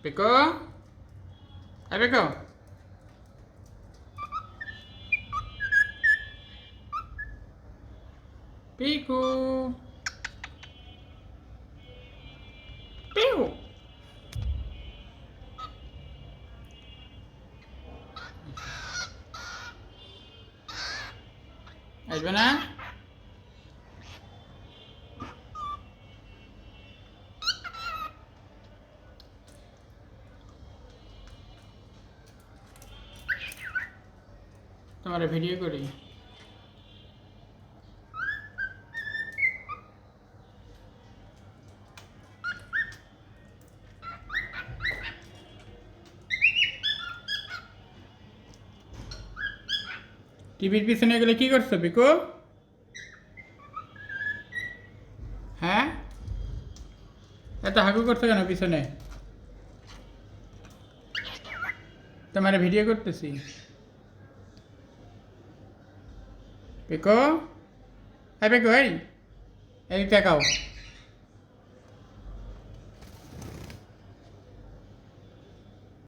Piko? Hai Piko? Piku. Piu. আসবে না? তোমার ভিডিও করি। টিভির পিছনে গেলে কি করছো পিকু? হ্যাঁ, এত হাগু করছো কেন পিছনে? তোমার ভিডিও করতেছি। পিকু, হ্যাঁ পিকু, এই তাকাও।